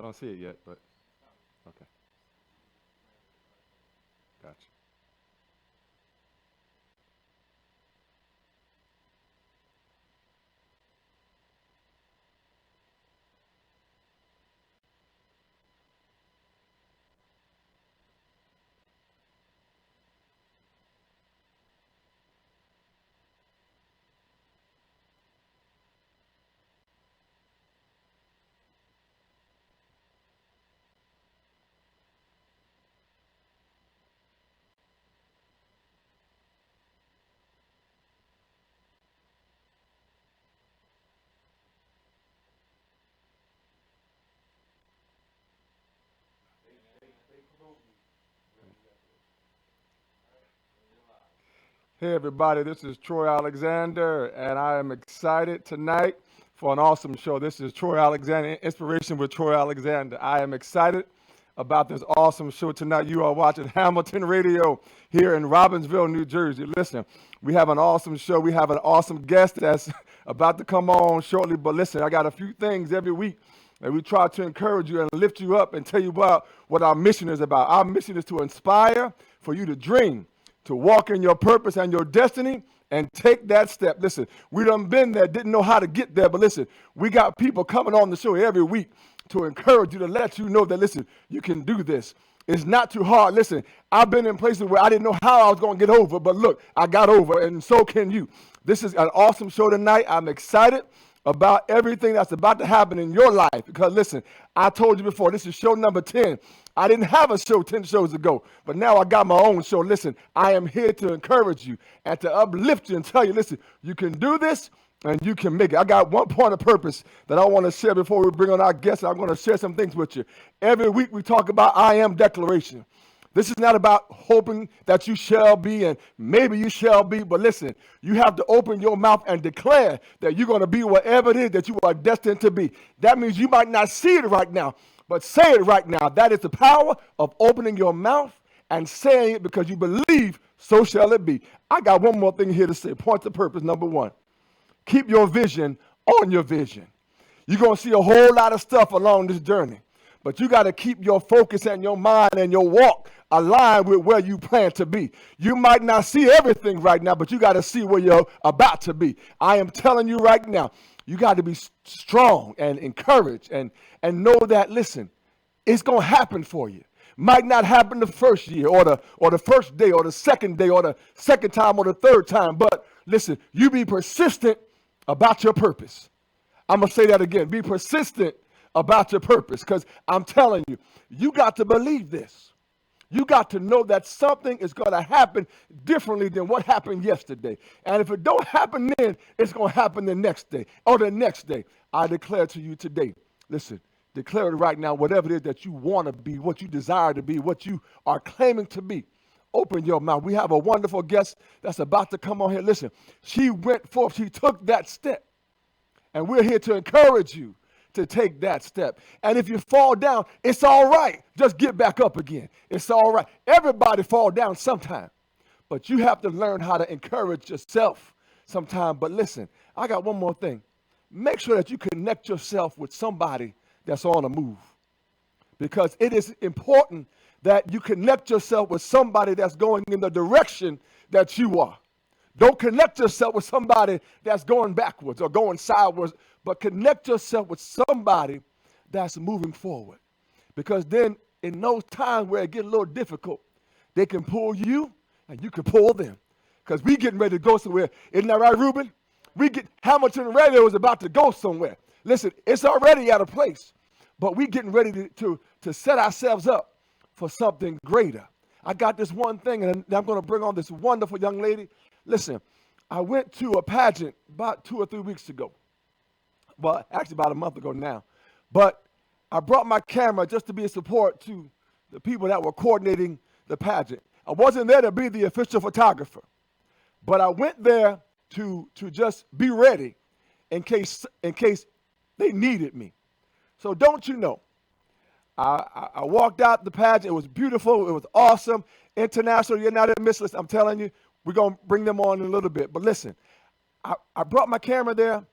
I don't see it yet, but okay, gotcha. Hey everybody, this is Troy Alexander, and I am excited tonight for an awesome show. This is Troy Alexander, Inspiration with Troy Alexander. I am excited about this awesome show tonight. You are watching Hamilton Radio here in Robbinsville, New Jersey. Listen, we have an awesome show. We have an awesome guest that's about to come on shortly. But listen, I got a few things every week that we try to encourage you and lift you up and tell you about what our mission is about. Our mission is to inspire for you to dream, to walk in your purpose and your destiny and take that step. Listen, we done been there, didn't know how to get there, but listen, we got people coming on the show every week to encourage you, to let you know that, listen, you can do this. It's not too hard. Listen, I've been in places where I didn't know how I was going to get over, but look, I got over, and so can you. This is an awesome show tonight. I'm excited about everything that's about to happen in your life. Because listen, I told you before, this is show number 10. I didn't have a show 10 shows ago, but now I got my own show. Listen, I am here to encourage you and to uplift you and tell you, listen, you can do this and you can make it. I got one point of purpose that I want to share before we bring on our guests. I'm going to share some things with you. Every week we talk about I am declaration. This is not about hoping that you shall be and maybe you shall be, but listen, you have to open your mouth and declare that you're going to be whatever it is that you are destined to be. That means you might not see it right now, but say it right now. That is the power of opening your mouth and saying it because you believe, so shall it be. I got one more thing here to say. Point to purpose, number one. Keep your vision on your vision. You're going to see a whole lot of stuff along this journey, but you got to keep your focus and your mind and your walk aligned with where you plan to be. You might not see everything right now, but you got to see where you're about to be. I am telling you right now, you got to be strong and encouraged and know that, listen, it's going to happen for you. Might not happen the first year or the first day or the second day or the second time or the third time, but listen, you be persistent about your purpose. I'm going to say that again. Be persistent about your purpose, because I'm telling you, you got to believe this. You got to know that something is going to happen differently than what happened yesterday. And if it don't happen then, it's going to happen the next day or the next day. I declare to you today, listen, declare it right now, whatever it is that you want to be, what you desire to be, what you are claiming to be. Open your mouth. We have a wonderful guest that's about to come on here. Listen, she went forth. She took that step. And we're here to encourage you to take that step. And if you fall down, it's all right. Just get back up again. It's all right. Everybody fall down sometime. But you have to learn how to encourage yourself sometime. But listen, I got one more thing. Make sure that you connect yourself with somebody that's on the move. Because it is important that you connect yourself with somebody that's going in the direction that you are. Don't connect yourself with somebody that's going backwards or going sideways, but connect yourself with somebody that's moving forward. Because then in those times where it gets a little difficult, they can pull you and you can pull them. Because we getting ready to go somewhere. Isn't that right, Ruben? Hamilton Radio is about to go somewhere. Listen, it's already at a place, but we getting ready to set ourselves up for something greater. I got this one thing, and I'm going to bring on this wonderful young lady. Listen, I went to a pageant about 2 or 3 weeks ago. Well, actually about a month ago now. But I brought my camera just to be a support to the people that were coordinating the pageant. I wasn't there to be the official photographer, but I went there to just be ready in case they needed me. So don't you know, I walked out the pageant. It was beautiful. It was awesome. International United Miss List. I'm telling you, we're going to bring them on in a little bit. But listen, I brought my camera there,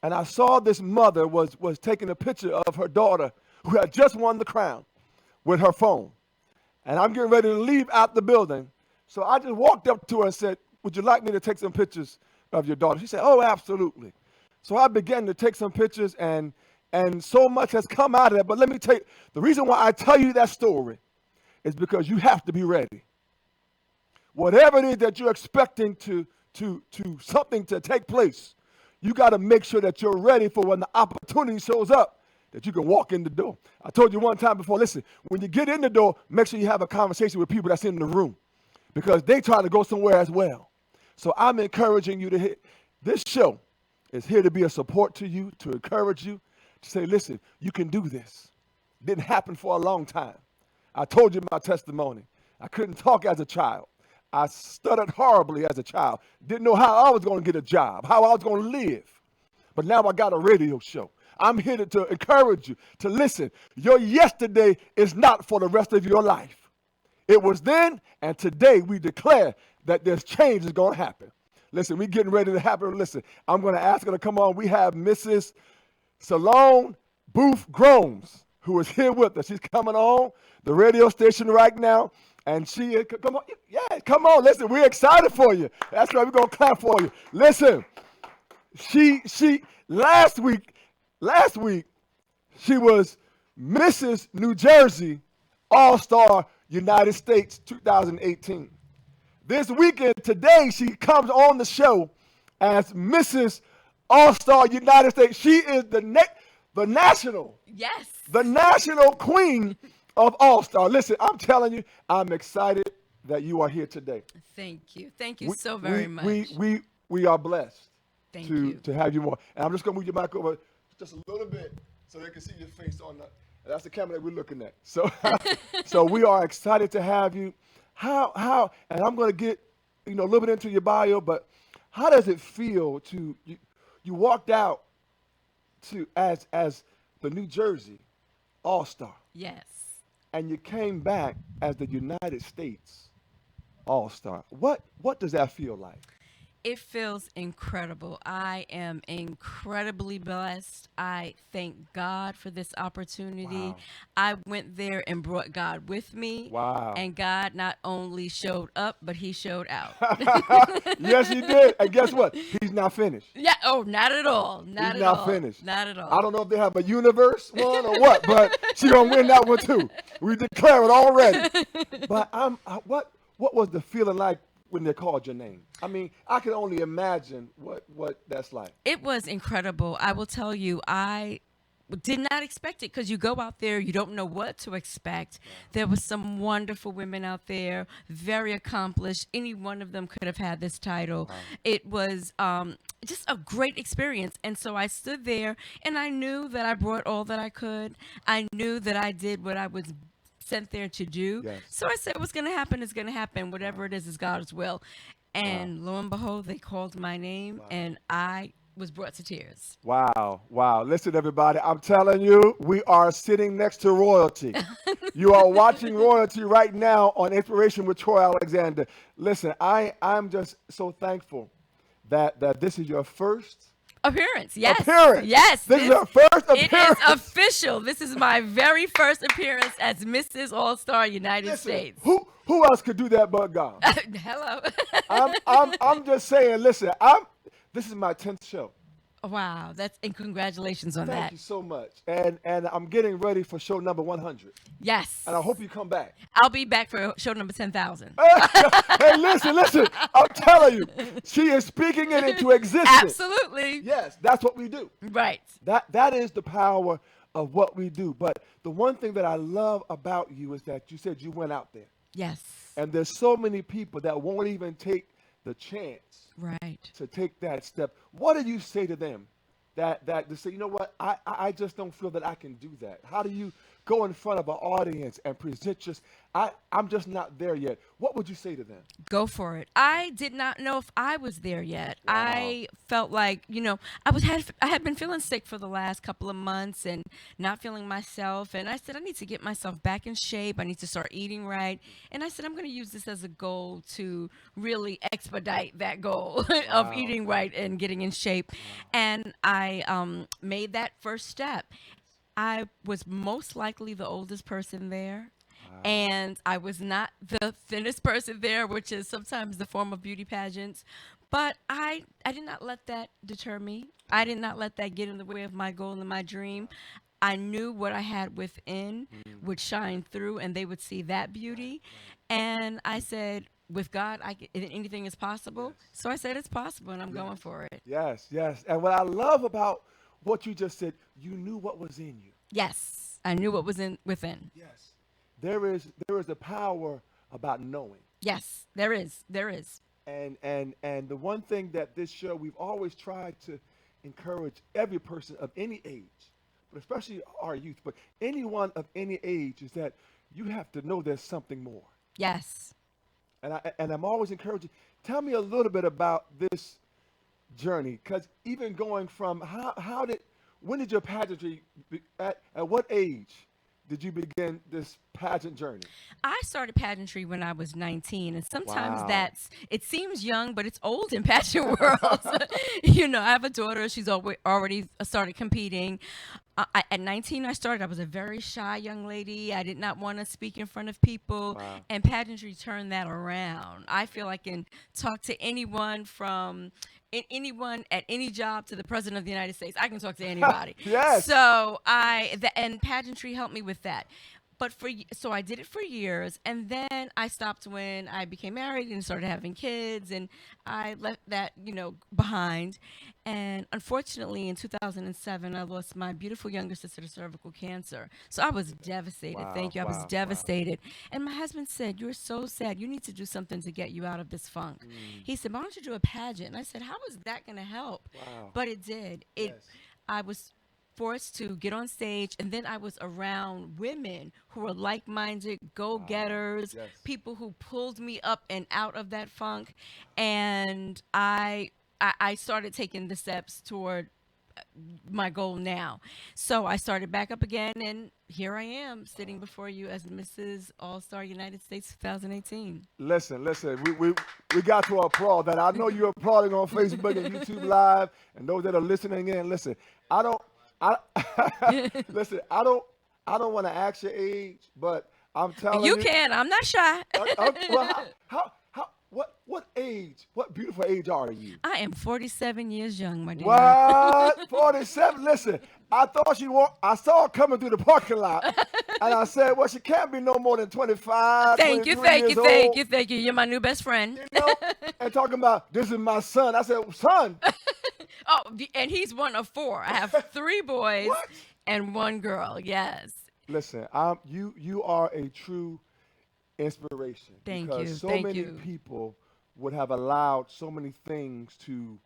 and I saw this mother was taking a picture of her daughter who had just won the crown with her phone. And I'm getting ready to leave out the building. So I just walked up to her and said, would you like me to take some pictures of your daughter? She said, oh, absolutely. So I began to take some pictures, and so much has come out of that. But let me tell you, the reason why I tell you that story is because you have to be ready. Whatever it is that you're expecting to something to take place, you got to make sure that you're ready for when the opportunity shows up, that you can walk in the door. I told you one time before, listen, when you get in the door, make sure you have a conversation with people that's in the room, because they try to go somewhere as well. So I'm encouraging you to hit. This show is here to be a support to you, to encourage you, to say, listen, you can do this. It didn't happen for a long time. I told you my testimony. I couldn't talk as a child. I stuttered horribly as a child. Didn't know how I was going to get a job, how I was going to live. But now I got a radio show. I'm here to encourage you to listen. Your yesterday is not for the rest of your life. It was then, and today we declare that there's change is going to happen. Listen, we're getting ready to happen. Listen, I'm going to ask her to come on. We have Mrs. Salone Booth Gromes, who is here with us. She's coming on the radio station right now. And she, come on, yeah, come on. Listen, we're excited for you. That's why we're going to clap for you. Listen, she last week, she was Mrs. New Jersey All-Star United States 2018. This weekend, today, she comes on the show as Mrs. All-Star United States. She is the national, Yes. the national queen of All-Star. Listen, I'm telling you, I'm excited that you are here today. Thank you. Thank you so very much. We are blessed Thank you. to have you more. And I'm just going to move your mic over just a little bit so they can see your face on that. That's the camera that we're looking at. So, so we are excited to have you. How, and I'm going to get, a little bit into your bio, but how does it feel to, you walked out as the New Jersey All-Star, Yes. and you came back as the United States All-Star. What does that feel like? It feels incredible. I am incredibly blessed. I thank God for this opportunity. Wow. I went there and brought God with me. Wow. And God not only showed up, but he showed out. Yes, he did. And guess what? He's not finished. Yeah. Oh, not at all. Not He's at not all. finished. Not at all. I don't know if they have a universe one or what, but she's gonna win that one too. We declare it already. But what was the feeling like when they called your name? I mean, I can only imagine what that's like. It was incredible. I will tell you, I did not expect it, because you go out there, you don't know what to expect. There was some wonderful women out there, very accomplished. Any one of them could have had this title. Wow. It was just a great experience. And so I stood there, and I knew that I brought all that I could. I knew that I did what I was sent there to do. Yes. So I said, what's going to happen is going to happen. Whatever it is God's will. And lo and behold, they called my name, and I was brought to tears. Wow. Listen, everybody, I'm telling you, we are sitting next to royalty. You are watching royalty right now on Inspiration with Troy Alexander. Listen, I'm just so thankful that this is your first Appearance, yes. appearance. Yes. This is your first It is appearance. official. This is my very first appearance as Mrs. All-Star United Listen, States. who else could do that but God? Hello. I'm just saying, listen, this is my 10th show. Wow, and congratulations on Thank that. you so much. And I'm getting ready for show number 100. Yes. And I hope you come back. I'll be back for show number 10,000. Hey, listen. I'm telling you, she is speaking it into existence. Absolutely. Yes, that's what we do. Right. That is the power of what we do. But the one thing that I love about you is that you said you went out there. Yes. And there's so many people that won't even take the chance Right. to take that step. What do you say to them that to say, you know what, I just don't feel that I can do that? How do you go in front of an audience and present I'm just not there yet? What would you say to them? Go for it. I did not know if I was there yet. Wow. I felt like, I had been feeling sick for the last couple of months and not feeling myself. And I said, I need to get myself back in shape. I need to start eating right. And I said, I'm going to use this as a goal to really expedite that goal of eating right and getting in shape. And I made that first step. I was most likely the oldest person there. Wow. And I was not the thinnest person there, which is sometimes the form of beauty pageants. But I did not let that deter me. I did not let that get in the way of my goal and my dream. I knew what I had within Mm. would shine through, and they would see that Right, beauty. right. And I said, with God, anything is possible. Yes. So I said, it's possible, and I'm Yes. going for it. Yes, yes. And what I love about what you just said, you knew what was in you. Yes, I knew what was in within. Yes. There is a power about knowing. Yes, there is. There is. And the one thing that this show we've always tried to encourage every person of any age, but especially our youth, but anyone of any age is that you have to know there's something more. Yes. And I'm always encouraging. Tell me a little bit about this journey, because even going from how did when did your pageantry at what age did you begin this pageant journey? I started pageantry when I was 19, and sometimes Wow. it seems young, but it's old in pageant world. You know, I have a daughter; she's already started competing. At 19, I started. I was a very shy young lady. I did not want to speak in front of people, Wow. and pageantry turned that around. I feel I can talk to anyone from anyone at any job to the president of the United States. I can talk to anybody. Yes. So and pageantry helped me with that. But so I did it for years, and then I stopped when I became married and started having kids, and I left that behind. And unfortunately, in 2007, I lost my beautiful younger sister to cervical cancer. So I was devastated. Wow. Thank you. I was Wow. Wow. devastated. And my husband said, "You're so sad. You need to do something to get you out of this funk." Mm. He said, "Why don't you do a pageant?" And I said, "How is that going to help?" Wow. But it did. Yes. I was forced to get on stage, and then I was around women who were like-minded Wow. go-getters, Yes. people who pulled me up and out of that funk, and I started taking the steps toward my goal now. So I started back up again, and here I am sitting before you as Mrs. All-Star United States 2018. Listen, listen. We got to applaud that. I know you're applauding on Facebook and YouTube Live, and those that are listening in. Listen, I don't. I listen. I don't want to ask your age, but I'm telling You you. can. I'm not shy. Well, what age? What beautiful age are you? I am 47 years young, my dear. What? 47? Listen, I thought she walked. I saw her coming through the parking lot, and I said, well, she can't be no more than 25, Thank you, 23 thank years you, thank old. you, thank you. You're my new best friend. You know, and talking about this is my son. I said, son, Oh, and he's one of four. I have three boys what? and one girl. Yes. Listen, you are a true inspiration Thank because you. so Thank many you. people would have allowed so many things to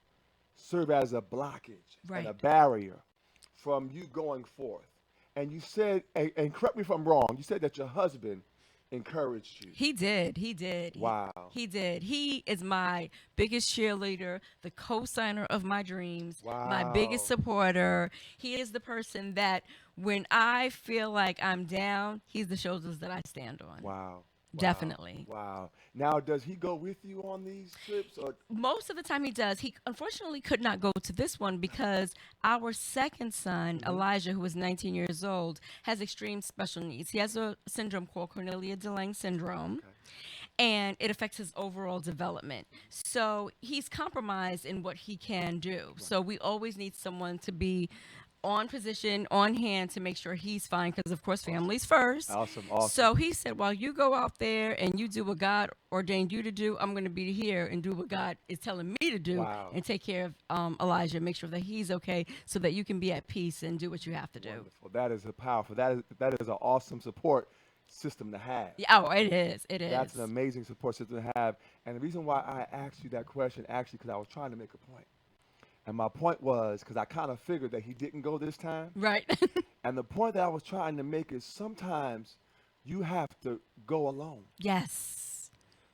serve as a blockage and a Right. barrier from you going forth. And you said, and correct me if I'm wrong, you said that your husband encouraged you. He did. He did. Wow. He did. He is my biggest cheerleader, the co-signer of my dreams, my biggest Wow. supporter. He is the person that when I feel like I'm down, he's the shoulders that I stand on. Wow. Wow. Definitely. Wow. Now, does he go with you on these trips or Most of the time he does. He unfortunately could not go to this one because our second son, Mhm. Elijah, who is 19 years old, has extreme special needs. He has a syndrome called Cornelia de Lange syndrome, Okay. and it affects his overall development. So he's compromised in what he can do. Right. So we always need someone to be on position, on hand to make sure he's fine because, of course, Awesome. family's first. Awesome. Awesome. So he said, while you go out there and you do what God ordained you to do, I'm going to be here and do what God is telling me to do Wow. and take care of Elijah, make sure that he's okay so that you can be at peace and do what you have to do. Wonderful. That is a powerful. That is an awesome support system to have. Yeah, oh, it is. It That's an is. amazing support system to have. And the reason why I asked you that question actually because I was trying to make a point. And my point was because I kind of figured that he didn't go this time. Right. And the point that I was trying to make is sometimes you have to go alone. Yes.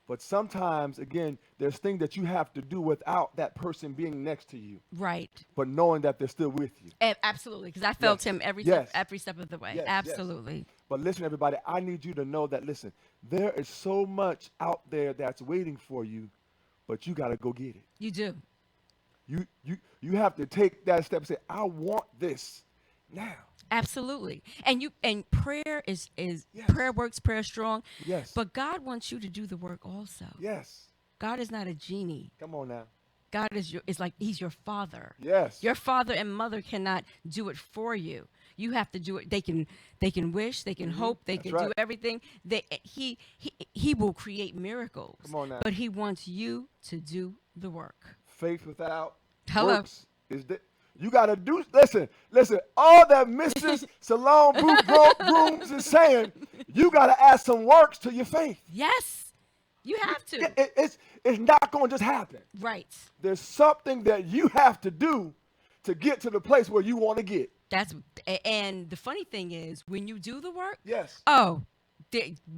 But sometimes, again, there's things that you have to do without that person being next to you, Right. but knowing that they're still with you. Absolutely. Because I felt Yes. him Yes. every step of the way. Yes. Yes. Absolutely. But listen, everybody, I need you to know that, listen, there is so much out there that's waiting for you, but you got to go get it. You do. You have to take that step and say, I want this now. Absolutely. And prayer is Yes. prayer works, prayer strong. Yes. But God wants you to do the work also. Yes. God is not a genie. Come on now. God is like he's your father. Yes. Your father and mother cannot do it for you. You have to do it. They can wish, they can hope, they That's can right. do everything. He will create miracles. Come on now. But he wants you to do the work. Faith without Hello. works is dead. You got to do, listen, all that Mrs. Salon Boot Grooms is saying, you got to add some works to your faith. Yes. You have to. It's not going to just happen. Right. There's something that you have to do to get to the place where you want to get. And the funny thing is, when you do the work, Yes.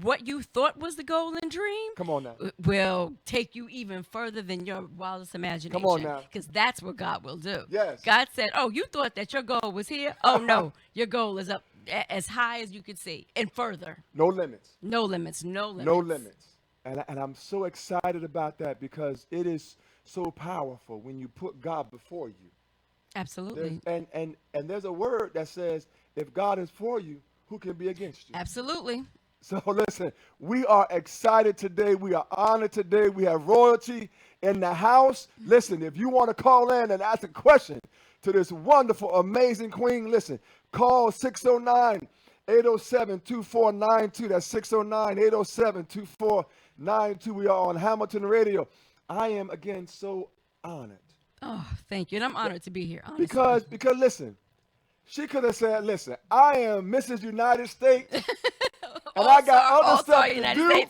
what you thought was the goal and dream Come on now. will take you even further than your wildest imagination. Come on now. Because that's what God will do. Yes. God said, oh, you thought that your goal was here? Oh, no. Your goal is up as high as you could see and further. No limits. No limits. No limits. No limits. And I'm so excited about that because it is so powerful when you put God before you. Absolutely. And there's a word that says, if God is for you, who can be against you? Absolutely. So listen, we are excited today. We are honored today. We have royalty in the house. Listen, if you want to call in and ask a question to this wonderful, amazing queen, listen, call 609-807-2492. That's 609-807-2492. We are on Hamilton Radio. I am, again, so honored. Oh, thank you. And I'm honored to be here. Honestly. Because listen, she could have said, listen, I am Mrs. United States, and I got other stuff to do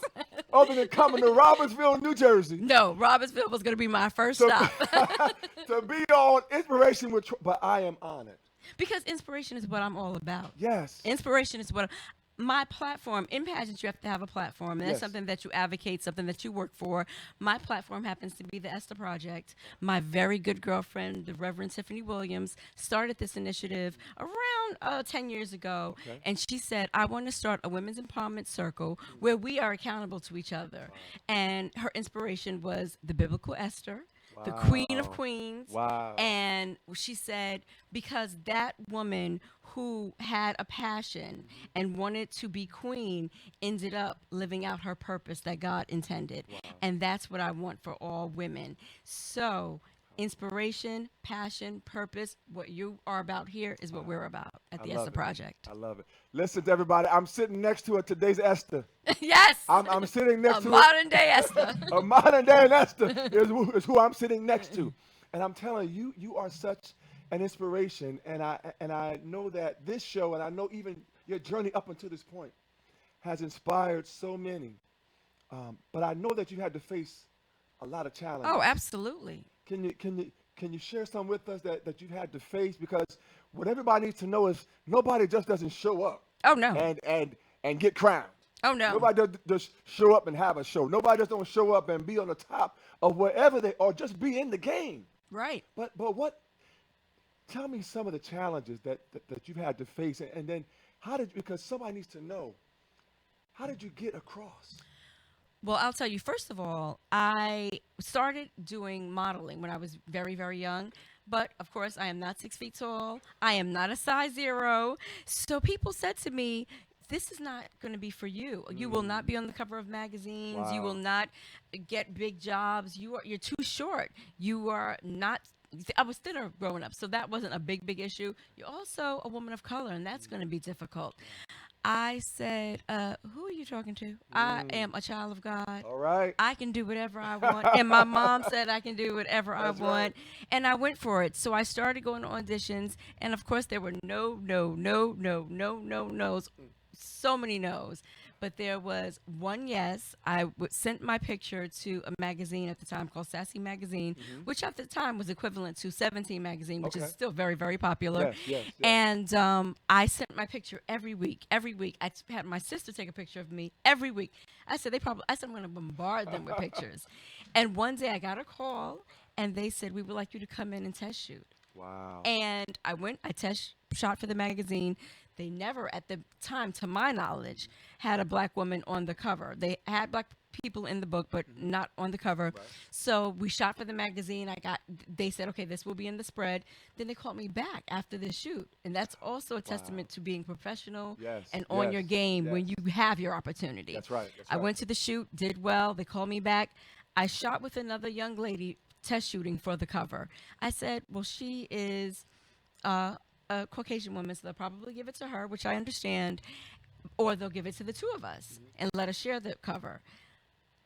other than coming to Robertsville, New Jersey. No, Robertsville was going to be my first So- stop. To be on Inspiration with but I am honored. Because inspiration is what I'm all about. Yes. Inspiration is what my platform in pageants. You have to have a platform, and that's Yes. something that you advocate, something that you work for. My platform happens to be the Esther Project. My very good girlfriend, the Reverend Tiffany Williams, started this initiative around 10 years ago, Okay. and she said, "I want to start a women's empowerment circle where we are accountable to each other." And her inspiration was the biblical Esther. The Queen of Wow. Queens. Wow. And she said, because that woman who had a passion and wanted to be queen ended up living out her purpose that God intended. And that's what I want for all women. So, inspiration, passion, purpose, what you are about here is what we're about at the I love Esther it. Project. I love it. Listen to everybody. I'm sitting next to her. Today's Esther. Yes. I'm sitting next A to modern day Esther. a modern day Esther is who I'm sitting next to. And I'm telling you, you are such an inspiration. And I know that this show, and I know even your journey up until this point, has inspired so many. But I know that you had to face a lot of challenges. Oh, absolutely. Can you share some with us that you've had to face? Because what everybody needs to know is nobody just doesn't show up Oh, no. and get crowned. Oh, no. Nobody just show up and have a show. Nobody just don't show up and be on the top of wherever they or just be in the game. Right. But what? Tell me some of the challenges that you've had to face, and then because somebody needs to know, how did you get across? Well, I'll tell you, first of all, I started doing modeling when I was very, very young. But of course, I am not 6 feet tall. I am not a size 0. So people said to me, this is not going to be for you. You will not be on the cover of magazines. You Wow. will not get big jobs. You're too short. You are not. I was thinner growing up, so that wasn't a big issue. You're also a woman of color, and that's going to be difficult. I said, who are you talking to? I am a child of God. All right. I can do whatever I want. And my mom said I can do whatever I That's right. want. And I went for it. So I started going to auditions. And of course, there were no no's. So many no's. But there was one yes. I sent my picture to a magazine at the time called Sassy Magazine, which at the time was equivalent to 17 Magazine, which Okay. is still very, very popular. Yes. And I sent my picture every week. Every week, I had my sister take a picture of me every week. I said I'm going to bombard them with pictures. And one day I got a call, and they said, we would like you to come in and test shoot. Wow. And I went, I test shot for the magazine. they never, at the time, to my knowledge, had a black woman on the cover. They had black people in the book, but not on the cover. So we shot for the magazine. They said, okay, this will be in the spread. Then they called me back after the shoot. And that's also a testament to being professional Yes, and on your yes, game when yes. you have your opportunity. That's right. That's I right. went to the shoot, did well. They called me back. I shot with another young lady test shooting for the cover. I said, well, she is a Caucasian woman, so they'll probably give it to her, which I understand, or they'll give it to the two of us and let us share the cover.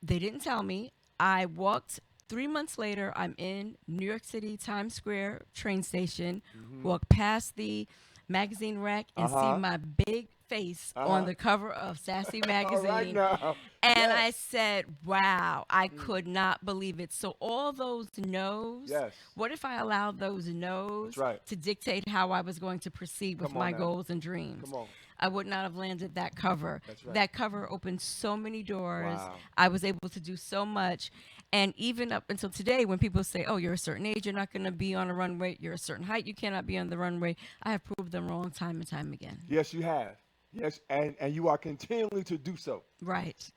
They didn't tell me. I walked 3 months later. I'm in New York City, Times Square train station, walk past the magazine rack and see my big face on the cover of Sassy All magazine. right now. And I Yes. said, wow, I could not believe it. So all those no's, Yes. what if I allowed those no's right. to dictate how I was going to proceed with Come on my now. goals and dreams? Come on. I would not have landed that cover. That's right. That cover opened so many doors. Wow. I was able to do so much. And even up until today, when people say, oh, you're a certain age, you're not going to be on a runway, you're a certain height, you cannot be on the runway, I have proved them wrong time and time again. Yes, you have. Yes, and you are continuing to do so. Right.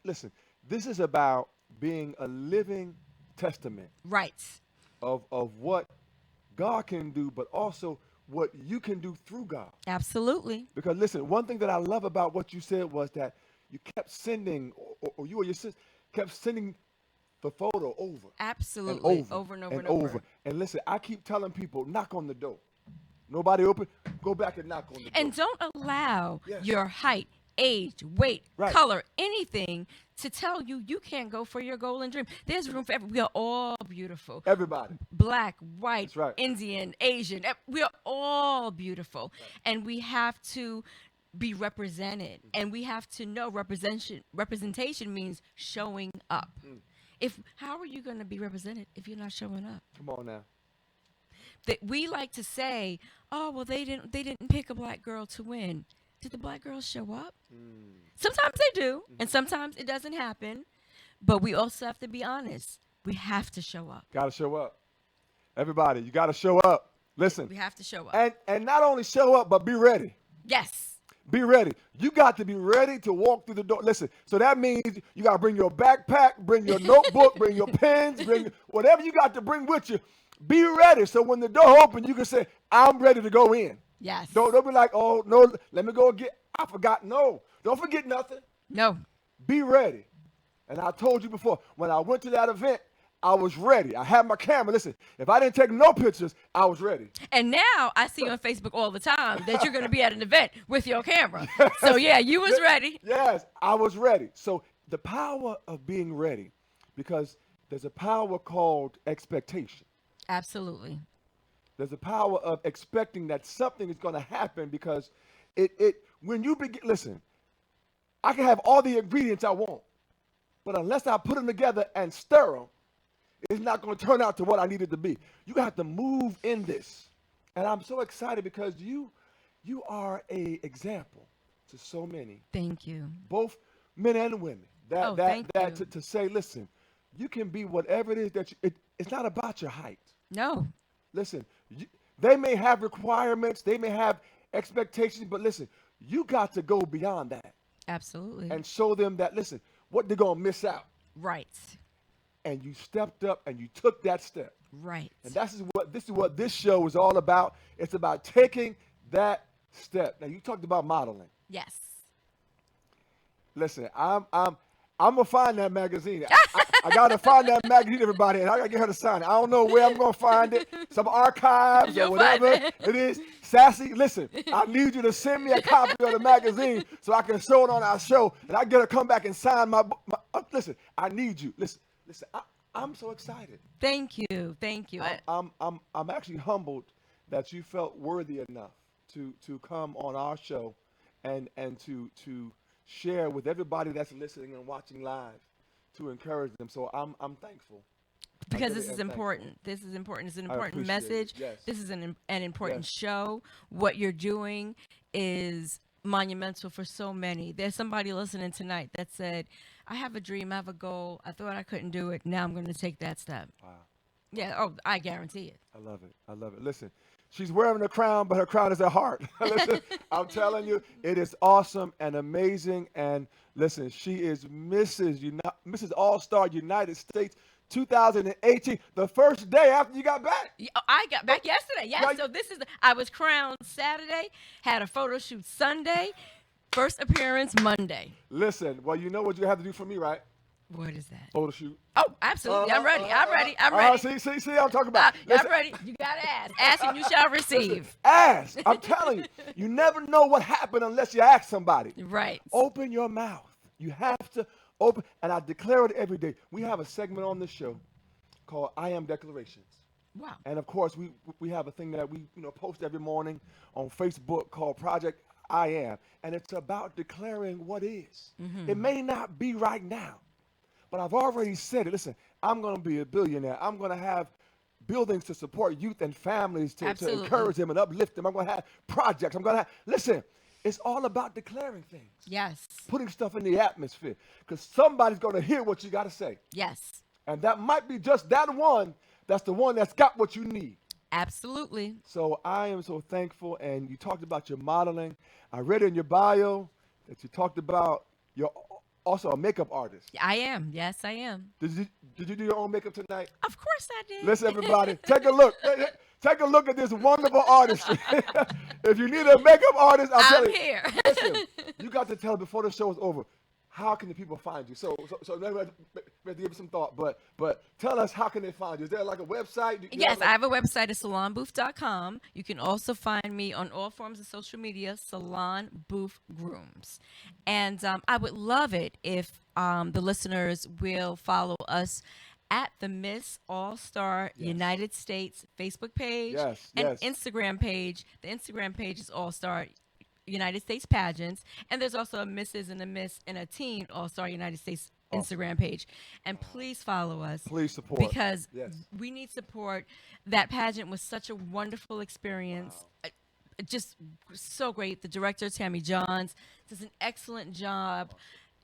Listen, this is about being a living testament Right. of what God can do, but also what you can do through God. Absolutely. Because listen, one thing that I love about what you said was that you kept sending, or you or your sister kept sending the photo over Absolutely. and over and over and over. And listen, I keep telling people, knock on the door. Nobody open, go back and knock on the door. And don't allow Yes. your height, age, weight, Right. color, anything to tell you you can't go for your goal and dream. There's room for everyone. We are all beautiful. Everybody. Black, white, That's right. Indian, Asian. We are all beautiful. And we have to be represented. And we have to know representation means showing up. How are you going to be represented if you're not showing up? Come on now. That we like to say, oh, well, they didn't pick a black girl to win. Did the black girls show up? Sometimes they do, and sometimes it doesn't happen. But we also have to be honest. We have to show up. Got to show up. Everybody, you got to show up. Listen, We have to show up. and not only show up, but be ready. Yes. Be ready. You got to be ready to walk through the door. Listen, so that means you got to bring your backpack, bring your notebook, bring your pens, bring whatever you got to bring with you. Be ready. So when the door opens, you can say, I'm ready to go in. Yes. Don't be like, oh, no, let me go get, I forgot. No, don't forget nothing. No. Be ready. And I told you before, when I went to that event, I was ready. I had my camera. Listen, if I didn't take no pictures, I was ready. And now I see on Facebook all the time that you're going to be at an event with your camera. So yeah, you was ready. Yes, I was ready. So the power of being ready, because there's a power called expectation. Absolutely. There's a power of expecting that something is going to happen, because when you begin, listen, I can have all the ingredients I want, but unless I put them together and stir them, it's not going to turn out to what I need it to be. You have to move in this. And I'm so excited because you are a example to so many, Thank you. both men and women, Thank you. to say, listen, you can be whatever it is that it's not about your height. No. Listen, they may have requirements, they may have expectations, but listen, you got to go beyond that Absolutely. and show them that, listen, what they're going to miss out. Right. And you stepped up and you took that step. Right. And this is what this show is all about. It's about taking that step. Now, you talked about modeling. Yes. Listen, I'm gonna find that magazine. I gotta find that magazine, everybody, and I gotta get her to sign it. I don't know where I'm gonna find it. Some archives or You'll find whatever it. it is. Sassy, listen, I need you to send me a copy of the magazine so I can show it on our show, and I get her to come back and sign my listen, I need you. Listen, I'm so excited. Thank you. Thank you. I'm actually humbled that you felt worthy enough to come on our show and to share with everybody that's listening and watching live, to encourage them. So I'm thankful. Because really this is am thankful. important. This is important. It's an I important appreciate it. message. Yes. This is an important Yes. show. What you're doing is monumental for so many. There's somebody listening tonight that said, I have a dream, I have a goal. I thought I couldn't do it. Now I'm going to take that step. Wow. Yeah. Oh, I guarantee it. I love it. I love it. Listen, she's wearing a crown, but her crown is her heart. Listen, I'm telling you, it is awesome and amazing. And listen, she is Mrs. All Star United States 2018, the first day after you got back. I got back yesterday. Yes. Right. So I was crowned Saturday, had a photo shoot Sunday, first appearance Monday. Listen, well, you know what you have to do for me, right? What is that? Photo shoot. Oh, absolutely. I'm ready. I'm ready. I'm ready. See, I'm talking about. Listen, I'm ready. You got to ask. Ask and you shall receive. ask. I'm telling you, you never know what happened unless you ask somebody. Right. Open your mouth. You have to open, and I declare it every day. We have a segment on this show called I Am Declarations. Wow. And of course, we have a thing that we post every morning on Facebook called Project I Am, and it's about declaring what is. It may not be right now, but I've already said it. Listen, I'm going to be a billionaire. I'm going to have buildings to support youth and families to Absolutely. encourage them and uplift them. I'm going to have projects. I'm going to have, listen, it's all about declaring things, Yes. putting stuff in the atmosphere, because somebody's going to hear what you got to say. Yes. And that might be just that one. That's the one that's got what you need. Absolutely. So I am so thankful. And you talked about your modeling. I read in your bio that you talked about you're also a makeup artist. I am. Yes, I am. Did you do your own makeup tonight? Of course I did. Listen, everybody, take a look. Take a look at this wonderful artistry. If you need a makeup artist, I'm telling you. here. Listen, you got to tell before the show is over. How can the people find you? So maybe we have to give it some thought. But tell us, how can they find you? Is there like a website? Yes, I have a website at salonbooth.com. You can also find me on all forms of social media, Salon Booth Grooms. And I would love it if the listeners will follow us at the Miss All-Star United States Facebook page and Instagram page. The Instagram page is All-Star United States Pageants, and there's also a Mrs. and a Miss and a Teen All-Star United States Instagram page. And please follow us. Please support. Because we need support. That pageant was such a wonderful experience. Just so great. The director, Tammy Johns, does an excellent job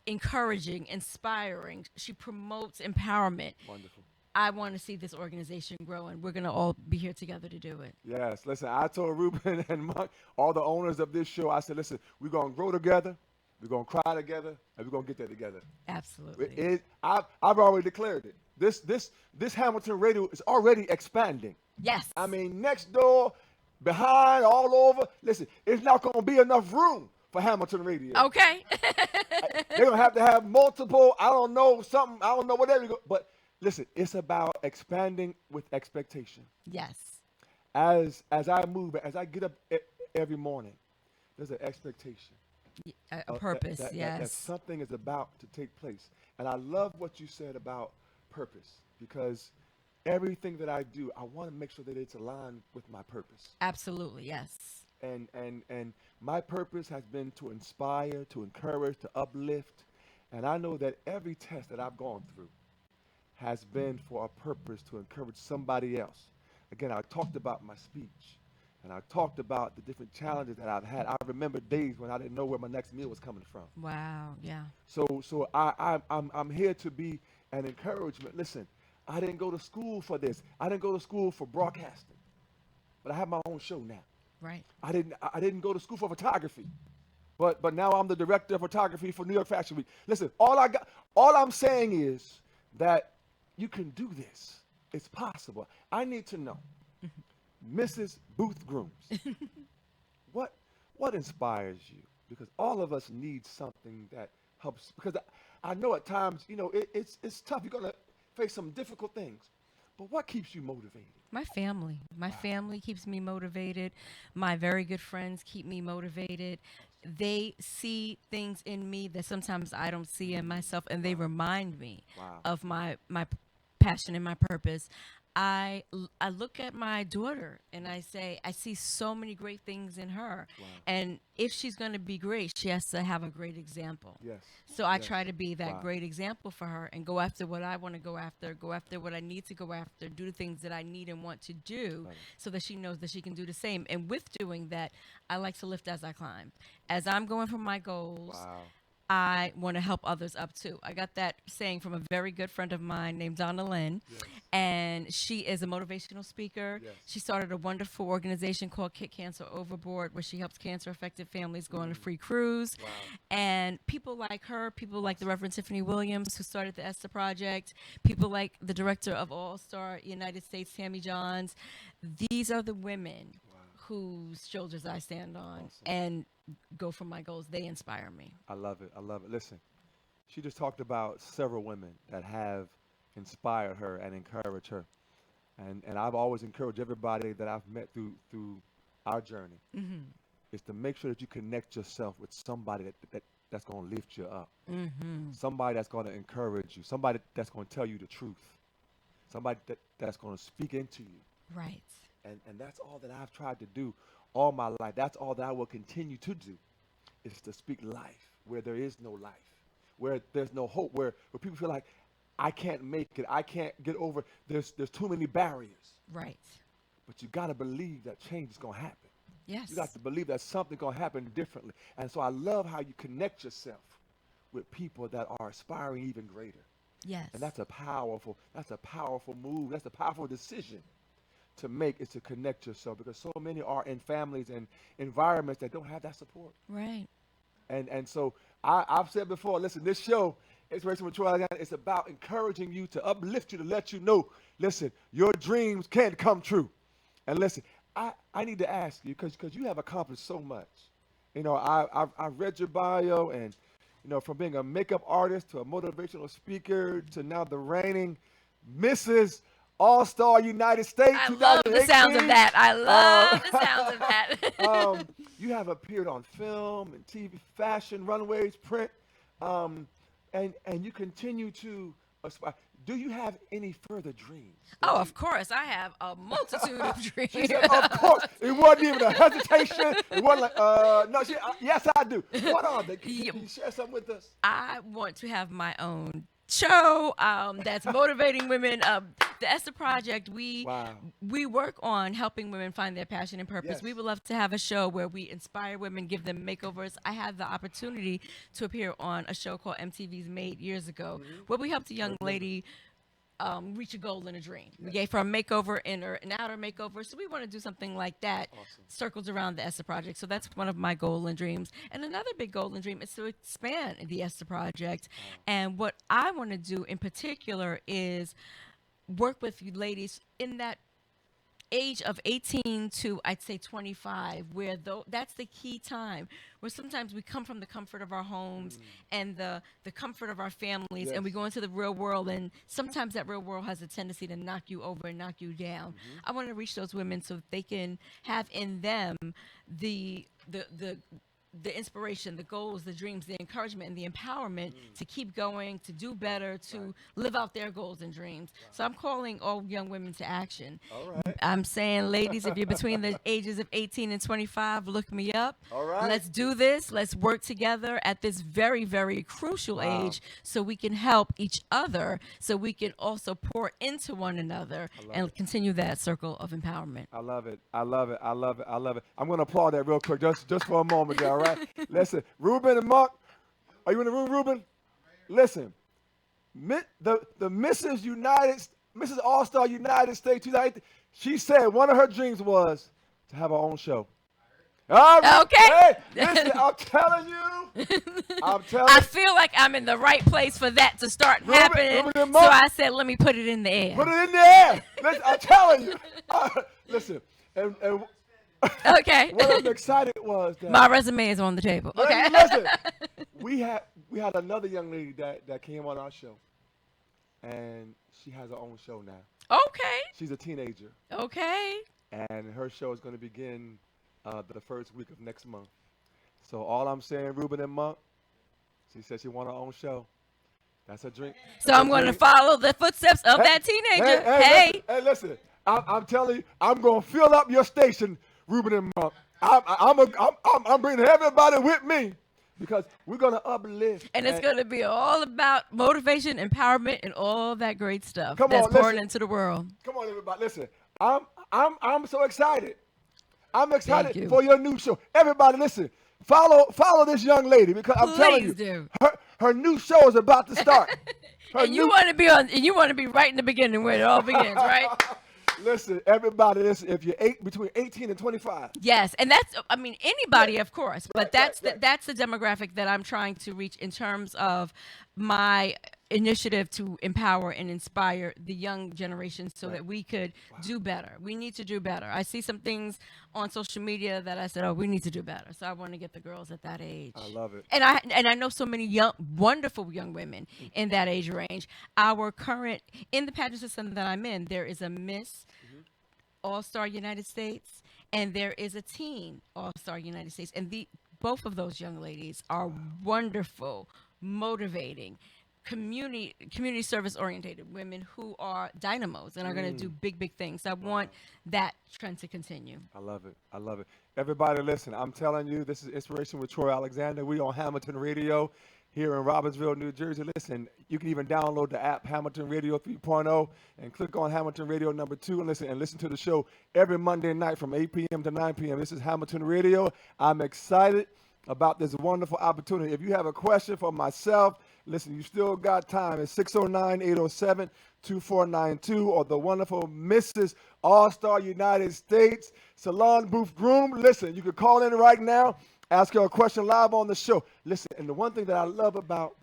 encouraging, inspiring. She promotes empowerment. Wonderful. I want to see this organization grow, and we're going to all be here together to do it. Yes. Listen, I told Ruben and Monk, all the owners of this show, I said, listen, we're going to grow together, we're going to cry together, and we're going to get there together. Absolutely. I've already declared it. This Hamilton radio is already expanding. Yes. I mean, next door, behind, all over. Listen, it's not going to be enough room for Hamilton radio. Okay. They're going to have multiple, I don't know, whatever. But listen, it's about expanding with expectation. Yes. As I move, as I get up every morning, there's an expectation. A purpose, yes. That something is about to take place. And I love what you said about purpose, because everything that I do, I want to make sure that it's aligned with my purpose. Absolutely, yes. And my purpose has been to inspire, to encourage, to uplift. And I know that every test that I've gone through has been for a purpose to encourage somebody else. Again, I talked about my speech, and I talked about the different challenges that I've had. I remember days when I didn't know where my next meal was coming from. Wow, yeah. So I'm here to be an encouragement. Listen, I didn't go to school for this. I didn't go to school for broadcasting, but I have my own show now. Right. I didn't go to school for photography, but now I'm the director of photography for New York Fashion Week. Listen, all I'm saying is that you can do this. It's possible. I need to know, Mrs. Booth Grooms, what inspires you? Because all of us need something that helps. Because I know at times, it's tough. You're gonna face some difficult things, but what keeps you motivated? My family. My family keeps me motivated. My very good friends keep me motivated. They see things in me that sometimes I don't see in myself, and they remind me of my passion and my purpose. I look at my daughter and I say, I see so many great things in her. And if she's going to be great, she has to have a great example. Yes. So I try to be that great example for her and go after what I want to go after what I need to go after, do the things that I need and want to do so that she knows that she can do the same. And with doing that, I like to lift as I climb. As I'm going for my goals, I want to help others up too. I got that saying from a very good friend of mine named Donna Lynn, Yes. and she is a motivational speaker. Yes. She started a wonderful organization called Kick Cancer Overboard, where she helps cancer-affected families go on a free cruise. Wow. And people like her, people like the Reverend Tiffany Williams, who started the Esther Project, people like the director of All Star United States, Tammy Johns. These are the women whose shoulders I stand on Awesome. and go for my goals. They inspire me. I love it. I love it. Listen, she just talked about several women that have inspired her and encouraged her. And I've always encouraged everybody that I've met through our journey is to make sure that you connect yourself with somebody that's going to lift you up, somebody that's going to encourage you, somebody that's going to tell you the truth, somebody that's going to speak into you. Right. And that's all that I've tried to do all my life. That's all that I will continue to do, is to speak life where there is no life, where there's no hope, where people feel like I can't make it, I can't get over. There's too many barriers. Right. But you got to believe that change is going to happen. Yes. You got to believe that something's going to happen differently. And so I love how you connect yourself with people that are aspiring even greater. Yes. And that's a powerful move. That's a powerful decision to make, is to connect yourself, because so many are in families and environments that don't have that support. Right. And so I've said before, listen, this show, Inspiration with Troy Alexander, it's about encouraging you, to uplift you, to let you know, listen, your dreams can come true. And listen, I need to ask you, because you have accomplished so much. You know, I've read your bio, and, you know, from being a makeup artist to a motivational speaker to now the reigning Mrs. All-Star United States. I love the sounds of that. I love the sounds of that. You have appeared on film and TV, fashion, runways, print, and you continue to aspire. Do you have any further dreams? Oh, of course. I have a multitude of dreams. She said, of course. It wasn't even a hesitation. It wasn't like, no, yes, I do. What are they? Can you share something with us? I want to have my own show that's motivating women. The Esther Project, we work on helping women find their passion and purpose. Yes. We would love to have a show where we inspire women, give them makeovers. I had the opportunity to appear on a show called MTV's Made years ago, where we helped a young lady reach a goal and a dream. We gave her a makeover, an outer makeover. So we want to do something like that, circles around the Esther Project. So that's one of my goal and dreams. And another big goal and dream is to expand the Esther Project. And what I want to do in particular is work with you ladies in that age of 18 to, I'd say, 25, where that's the key time, where sometimes we come from the comfort of our homes and the comfort of our families, and we go into the real world, and sometimes that real world has a tendency to knock you over and knock you down. I want to reach those women so that they can have in them the inspiration, the goals, the dreams, the encouragement, and the empowerment to keep going, to do better, to live out their goals and dreams. So I'm calling all young women to action. All right. I'm saying, ladies, if you're between the ages of 18 and 25, look me up. All right. Let's do this. Let's work together at this very, very crucial age so we can help each other, so we can also pour into one another and continue that circle of empowerment. I love it. I love it. I love it. I love it. I'm going to applaud that real quick, just for a moment, all right? Listen, Ruben and Mark, are you in the room, Ruben? Listen, the Mrs. All-Star United States 2018, she said one of her dreams was to have her own show. All right. Okay. Hey, listen, I'm telling you. I feel like I'm in the right place for that to start happening. Ruben and So Mark, I said, let me put it in the air. put it in the air. Listen, I'm telling you. Listen, and Okay. what I'm excited was that My resume is on the table. Okay. listen, we had another young lady that came on our show, and she has her own show now. Okay. She's a teenager, Okay. and her show is going to begin the first week of next month. So all I'm saying, Ruben and Monk, she said she want her own show. That's a dream. So I'm going to follow the footsteps of that teenager. Hey. Hey, listen, I'm telling you, I'm going to fill up your station, Ruben and Monk. I'm bringing everybody with me, because we're going to uplift. And it's going to be all about motivation, empowerment, and all that great stuff Come that's on, pouring listen. into the world. Come on, everybody. Listen, I'm so excited. I'm Thank excited you. for your new show. Everybody, listen. Follow this young lady because I'm telling Please you, do. her new show is about to start. Her And you new want to be on, and you want to be right in the beginning where it all begins, right? Listen, everybody, listen, if you're between 18 and 25. Yes, and that's, I mean, anybody, Yeah. of course, Right, but right, right. that's the demographic that I'm trying to reach in terms of my initiative to empower and inspire the young generation so Right. that we could do better. We need to do better. I see some things on social media that I said, "Oh, we need to do better." So I want to get the girls at that age. I love it. And I know so many young, wonderful young women in that age range. Our current in the pageant system that I'm in, there is a Miss All-Star United States, and there is a Teen All-Star United States, and the both of those young ladies are wonderful, motivating, community service oriented women who are dynamos and are going to do big things. I want that trend to continue. I love it. I love it. Everybody, listen, I'm telling you, this is Inspiration with Troy Alexander. We on Hamilton Radio here in Robbinsville, New Jersey. Listen, you can even download the app Hamilton Radio 3.0 and click on Hamilton Radio number 2 and listen to the show every Monday night from 8 p.m. to 9 p.m. This is Hamilton Radio. I'm excited about this wonderful opportunity. If you have a question for myself, listen, you still got time. It's 609-807-2492 or the wonderful Mrs. All-Star United States Salon Booth Groom. Listen, you can call in right now, ask her a question live on the show. Listen, and the one thing that I love about,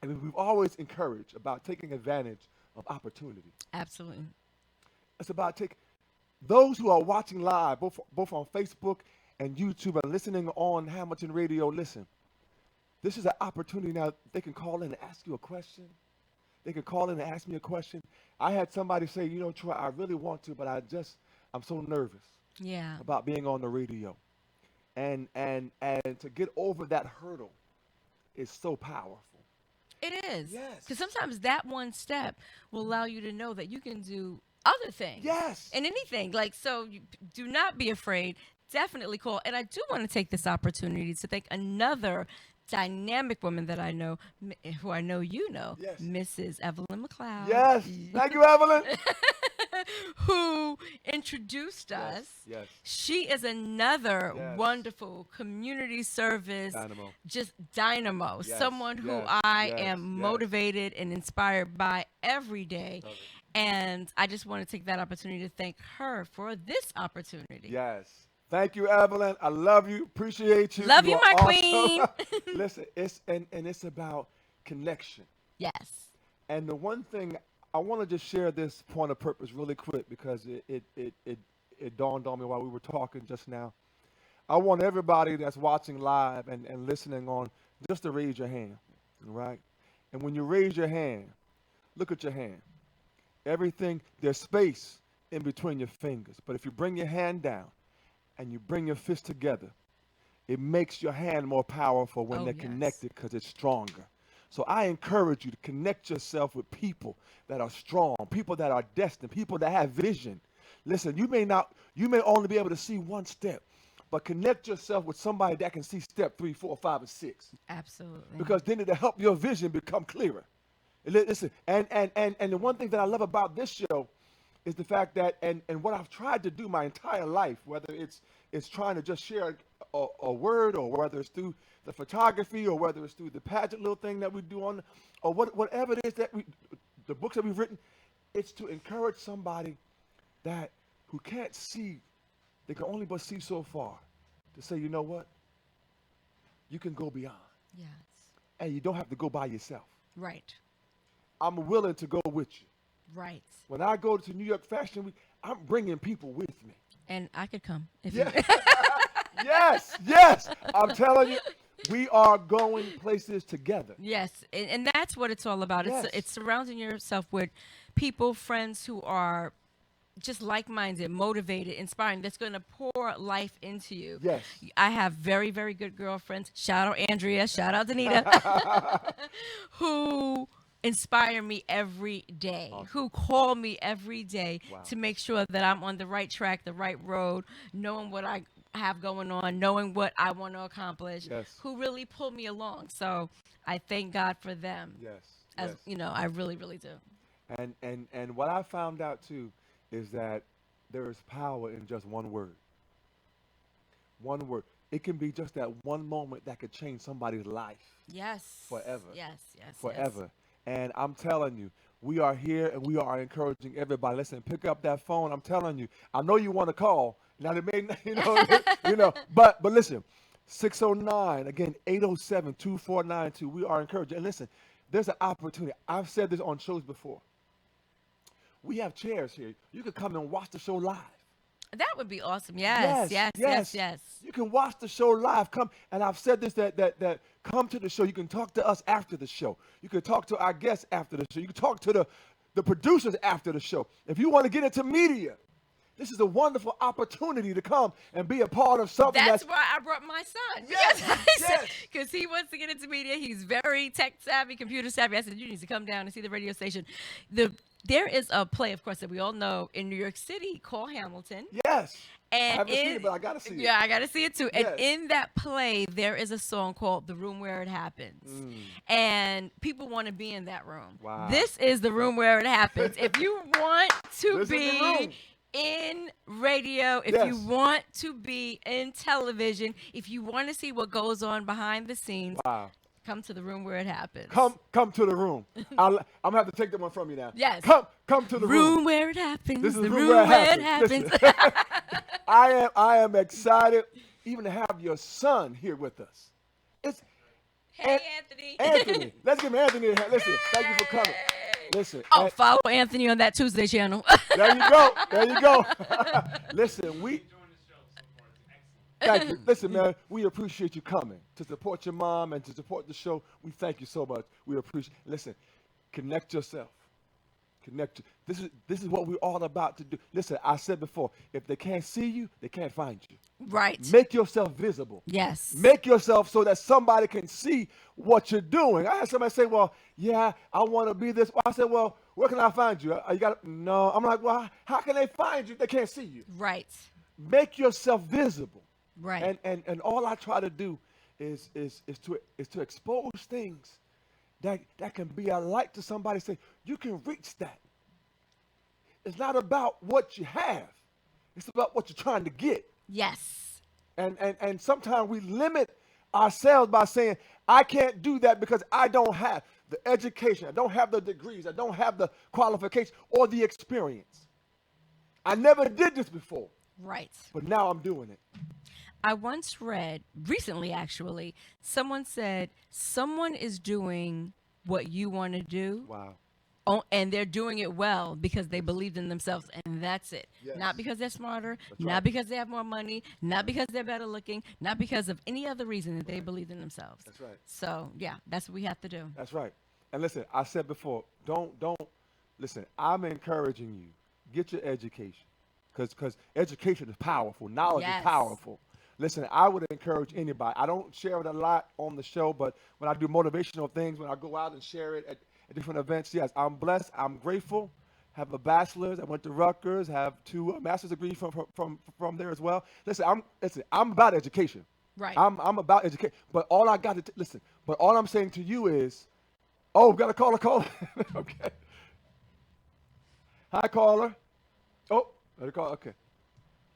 and we've always encouraged about taking advantage of opportunity. Absolutely. It's about taking those who are watching live, both on Facebook and YouTube and listening on Hamilton Radio. Listen, this is an opportunity now. They can call in and ask you a question. They can call in and ask me a question. I had somebody say, you know, Troy, I really want to, but I'm so nervous Yeah. about being on the radio. And to get over that hurdle is so powerful. It is. Yes. Because sometimes that one step will allow you to know that you can do other things. Yes. And anything. Like, so you do not be afraid. Definitely call. And I do want to take this opportunity to thank another dynamic woman that I know, who I know you know, Yes. Mrs. Evelyn McLeod. Yes. Thank you, Evelyn. Who introduced us. Yes. She is another Yes. wonderful community service, Dynamo. just dynamo. Yes, Someone who yes, I yes, am yes. motivated and inspired by every day. Love it. And I just want to take that opportunity to thank her for this opportunity. Yes. Thank you, Evelyn. I love you. Appreciate you. Love you, are my awesome. queen. Listen, it's about connection. Yes. And the one thing I want to just share this point of purpose really quick because it dawned on me while we were talking just now. I want everybody that's watching live and listening on just to raise your hand, right? And when you raise your hand, look at your hand. There's space in between your fingers. But if you bring your hand down and you bring your fist together, it makes your hand more powerful when Oh, they're yes. connected because it's stronger. So I encourage you to connect yourself with people that are strong, people that are destined, people that have vision. Listen, you may only be able to see one step, but connect yourself with somebody that can see step 3, 4, 5, and 6. Absolutely. Because then it'll help your vision become clearer. Listen, and the one thing that I love about this show is the fact that, and what I've tried to do my entire life, whether it's trying to just share a word, or whether it's through the photography, or whether it's through the pageant little thing that we do on, or whatever it is the books that we've written, it's to encourage somebody who can't see, they can only but see so far, to say, you know what, you can go beyond, Yes. and you don't have to go by yourself. Right. I'm willing to go with you. Right. When I go to New York Fashion Week, I'm bringing people with me. And I could come if Yeah. you. Yes. I'm telling you, we are going places together. Yes, and that's what it's all about. Yes. It's surrounding yourself with people, friends who are just like-minded, motivated, inspiring. That's going to pour life into you. Yes. I have very, very good girlfriends. Shout out Andrea. Shout out Danita, who inspire me every day, Awesome. who call me every day Wow. to make sure that I'm on the right track, the right road, knowing what I have going on, knowing what I want to accomplish, Yes. who really pull me along. So I thank God for them. Yes. As Yes. you know, I really, really do. And what I found out too is that there is power in just one word. One word. it can be just that one moment that could change somebody's life Yes. forever. Yes. Yes. Yes. Forever. And I'm telling you, we are here and we are encouraging everybody. Listen, pick up that phone. I'm telling you, I know you want to call. Now they may, but listen, 609 again, 807-2492. We are encouraging. And listen, there's an opportunity. I've said this on shows before. We have chairs here. You can come and watch the show live. That would be awesome. Yes. Yes. Yes. Yes. You can watch the show live. Come, and I've said this that come to the show. You can talk to us after the show. You can talk to our guests after the show. You can talk to the producers after the show. If you want to get into media, this is a wonderful opportunity to come and be a part of something That's why I brought my son. Yes, Because he wants to get into media. He's very tech savvy, computer savvy. I said, you need to come down and see the radio station. There is a play, of course, that we all know in New York City called Hamilton. Yes. And I haven't seen it, but I gotta see it. Yeah, I gotta see it too. And Yes. in that play, there is a song called "The Room Where It Happens," and people want to be in that room. Wow. This is the room where it happens. If you want to This is the be room. in radio, if you Yes. want to be in television, if you want to see what goes on behind the scenes, Wow. come to the room where it happens. Come to the room. I'm gonna have to take that one from you now. Yes. Come to the room. Room where it happens. This is the the room where it happens. Listen. I am excited even to have your son here with us. It's Hey, An- Anthony. Anthony. Let's give Anthony a hand. Listen, thank you for coming. Listen. Oh, follow Anthony on that Tuesday channel. There you go. There you go. Listen, thank you. Listen, man, we appreciate you coming to support your mom and to support the show. We thank you so much. We appreciate. Listen, connect yourself. This is what we're all about to do. Listen, I said before, if they can't see you, they can't find you. Right. Make yourself visible. Yes. Make yourself so that somebody can see what you're doing. I had somebody say, well, yeah, I want to be this. I said, well, where can I find you? You got no. I'm like, well, how can they find you if they can't see you? Right. Make yourself visible. Right. And all I try to do is to expose things that can be a light to somebody. Say, you can reach that. It's not about what you have. It's about what you're trying to get. Yes. And sometimes we limit ourselves by saying, I can't do that because I don't have the education, I don't have the degrees, I don't have the qualifications or the experience. I never did this before, Right. but now I'm doing it. I once read, recently actually, someone said, someone is doing what you want to do. Wow. Oh, and they're doing it well because they believed in themselves, and that's it. Yes. Not because they're smarter, not right. because they have more money, not because they're better looking, not because of any other reason that they believed in themselves. That's right. So yeah, that's what we have to do. That's right. And listen, I said before, don't listen, I'm encouraging you, get your education. Because education is powerful. Knowledge Yes. is powerful. Listen, I would encourage anybody. I don't share it a lot on the show, but when I do motivational things, when I go out and share it at different events, yes, I'm blessed. I'm grateful. Have a bachelor's. I went to Rutgers. Have 2 master's degrees from there as well. Listen, I'm about education. Right. I'm about education. But all I got to listen. But all I'm saying to you is, oh, we got a caller. Okay. Hi, caller. Oh, got a call.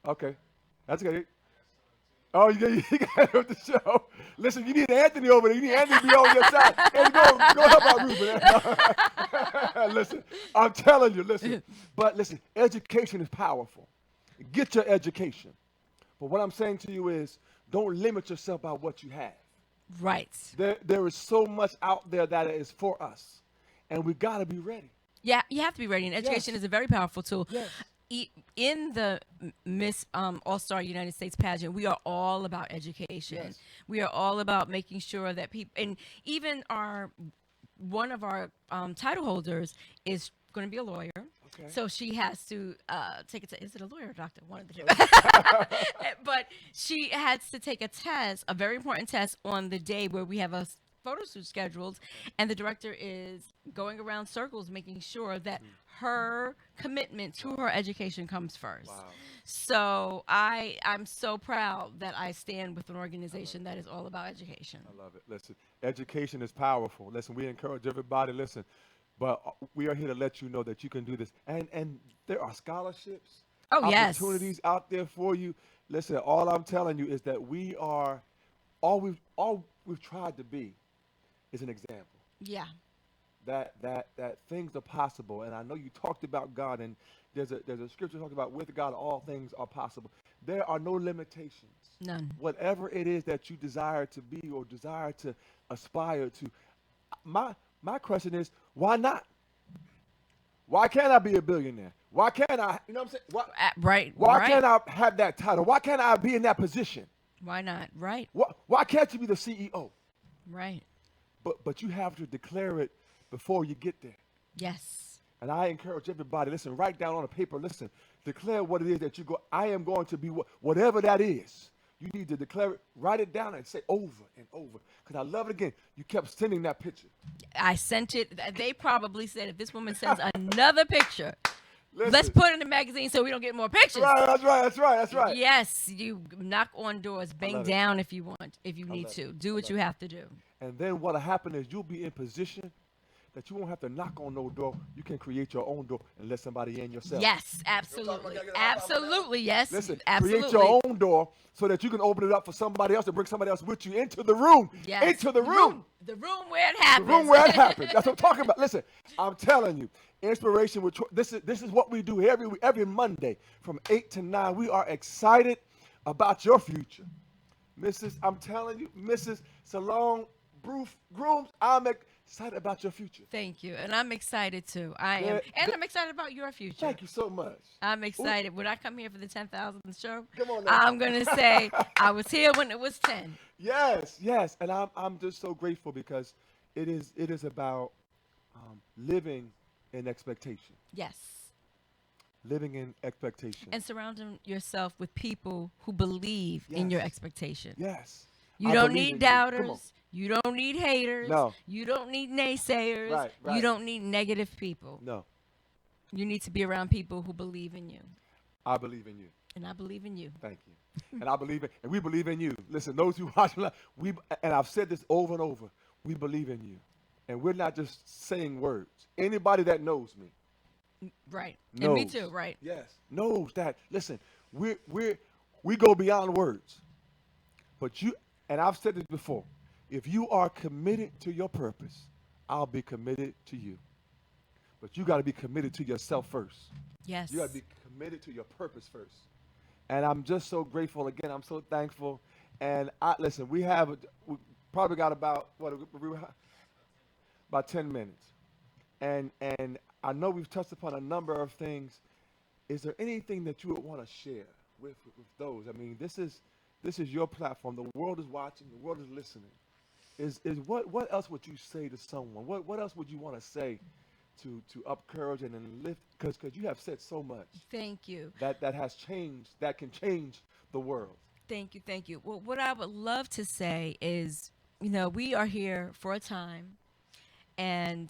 Okay. That's good. Oh, you got to the show. Listen, you need Anthony over there. You need Anthony to be on your side. Anthony, go help out Ruben. Listen, I'm telling you, listen. But listen, education is powerful. Get your education. But what I'm saying to you is, don't limit yourself by what you have. Right. There is so much out there that is for us, and we got to be ready. Yeah, you have to be ready. And education Yes. is a very powerful tool. Yes. In the Miss All-Star United States pageant, we are all about education. Yes. We are all about making sure that people, and even one of our title holders is going to be a lawyer. Okay. So she has to take a test. Is it a lawyer or a doctor? One of the two. But she has to take a test, a very important test, on the day where we have a photo shoot scheduled, and the director is going around circles making sure that her commitment to her education comes first. Wow. So I'm so proud that I stand with an organization that is all about education. I love it. Listen, education is powerful. Listen, we encourage everybody. Listen, but we are here to let you know that you can do this. And there are scholarships, Oh, yes. opportunities out there for you. Listen, all I'm telling you is that we are all we've tried to be is an example Yeah. that things are possible. And I know you talked about God, and there's a scripture talking about with God all things are possible. There are no limitations. None. Whatever it is that you desire to be or desire to aspire to, my my question is, why not? Why can't I be a billionaire? Why can't I? You know what I'm saying? Right. Why Right. can't I have that title? Why can't I be in that position? Why not? Right. Why can't you be the CEO? Right. But you have to declare it before you get there. Yes. And I encourage everybody, listen, write down on a paper, listen, declare what it is that you go, I am going to be whatever that is. You need to declare it, write it down and say over and over. Because I love it again. You kept sending that picture. I sent it. They probably said if this woman sends another picture, let's Listen. put it in the magazine so we don't get more pictures. Right, that's right. Yes, you knock on doors, bang love it. down if you want, if you need love to. it. Do I what love you it. have to do. And then what'll happen is you'll be in position that you won't have to knock on no door. You can create your own door and let somebody in yourself. Yes, absolutely. Absolutely, yes. Listen, Absolutely. create your own door so that you can open it up for somebody else and bring somebody else with you into the room. Yes. Into the room. The room where it The happens. room where it happens. That's what I'm talking about. Listen, I'm telling you, inspiration with this is what we do every Monday from 8 to 9. We are excited about your future. I'm telling you, Mrs. Salone Grooms, I'm excited about your future. Thank you. And I'm excited too. I am. Yeah, And I'm excited about your future. Thank you so much. I'm excited. When I come here for the 10,000th show, Come on now. I'm going to say I was here when it was 10. Yes, and I'm just so grateful because it is about living in expectation, Yes. living in expectation. And surrounding yourself with people who believe in your Yes. expectation. Yes, You I don't believe need in you. Come on. doubters. You don't need haters. No. You don't need naysayers. Right. You don't need negative people. No, You need to be around people who believe in you. I believe in you. And I believe in you. Thank you. And I believe in, and we believe in you. Listen, those who watch, and I've said this over and over. We believe in you, and we're not just saying words. Anybody that knows me Right. knows. And me too, right? Yes, knows that. Listen, we go beyond words. But and I've said this before. If you are committed to your purpose, I'll be committed to you. But you got to be committed to yourself first. Yes. You got to be committed to your purpose first. And I'm just so grateful. Again, I'm so thankful. And listen, we probably got about about 10 minutes. And I know we've touched upon a number of things. Is there anything that you would want to share with those? I mean, this is your platform. The world is watching. The world is listening. Is what else would you say to someone? What else would you want to say to encourage and lift? Because you have said so much Thank you. that has changed, that can change the world. Thank you. Thank you. Well, what I would love to say is, we are here for a time, and